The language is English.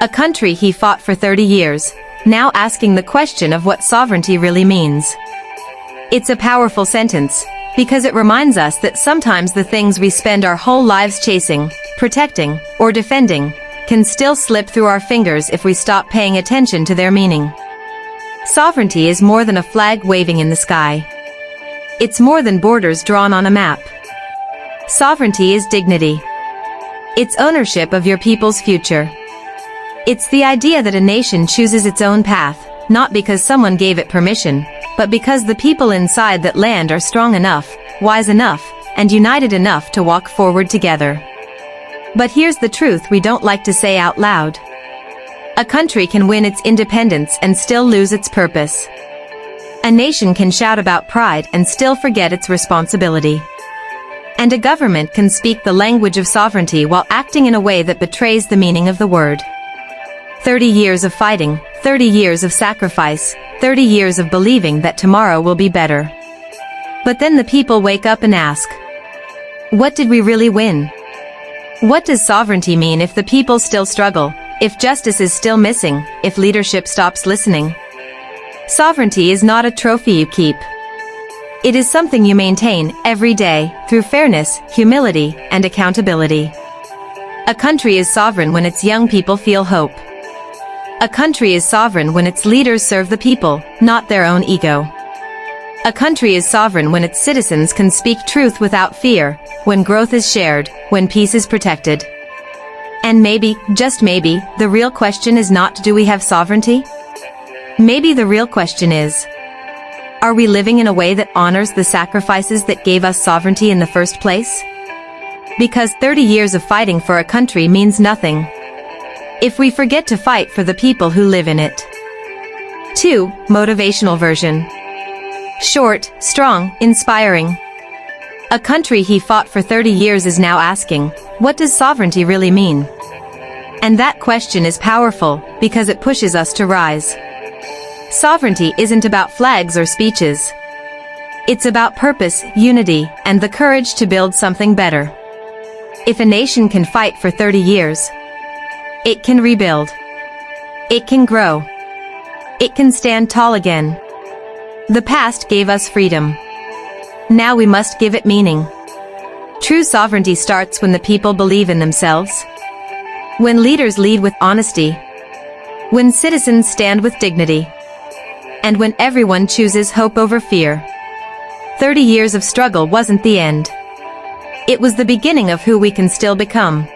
A country he fought for 30 years, now asking the question of what sovereignty really means. It's a powerful sentence, because it reminds us that sometimes the things we spend our whole lives chasing, protecting, or defending, can still slip through our fingers if we stop paying attention to their meaning. Sovereignty is more than a flag waving in the sky. It's more than borders drawn on a map. Sovereignty is dignity. It's ownership of your people's future. It's the idea that a nation chooses its own path, not because someone gave it permission, but because the people inside that land are strong enough, wise enough, and united enough to walk forward together. But here's the truth we don't like to say out loud. A country can win its independence and still lose its purpose. A nation can shout about pride and still forget its responsibility. And a government can speak the language of sovereignty while acting in a way that betrays the meaning of the word. 30 years of fighting, 30 years of sacrifice, 30 years of believing that tomorrow will be better. But then the people wake up and ask, what did we really win? What does sovereignty mean if the people still struggle, if justice is still missing, if leadership stops listening? Sovereignty is not a trophy you keep. It is something you maintain every day through fairness, humility, and accountability. A country is sovereign when its young people feel hope. A country is sovereign when its leaders serve the people, not their own ego. A country is sovereign when its citizens can speak truth without fear, when growth is shared, when peace is protected. And maybe, just maybe, the real question is not do we have sovereignty? Maybe the real question is, are we living in a way that honors the sacrifices that gave us sovereignty in the first place? Because 30 years of fighting for a country means nothing if we forget to fight for the people who live in it. 2. Motivational version. Short, strong, inspiring. A country he fought for 30 years is now asking, what does sovereignty really mean? And that question is powerful, because it pushes us to rise. Sovereignty isn't about flags or speeches. It's about purpose, unity, and the courage to build something better. If a nation can fight for 30 years, it can rebuild. It can grow. It can stand tall again. The past gave us freedom. Now we must give it meaning. True sovereignty starts when the people believe in themselves, when leaders lead with honesty, when citizens stand with dignity, and when everyone chooses hope over fear. 30 years of struggle wasn't the end. It was the beginning of who we can still become.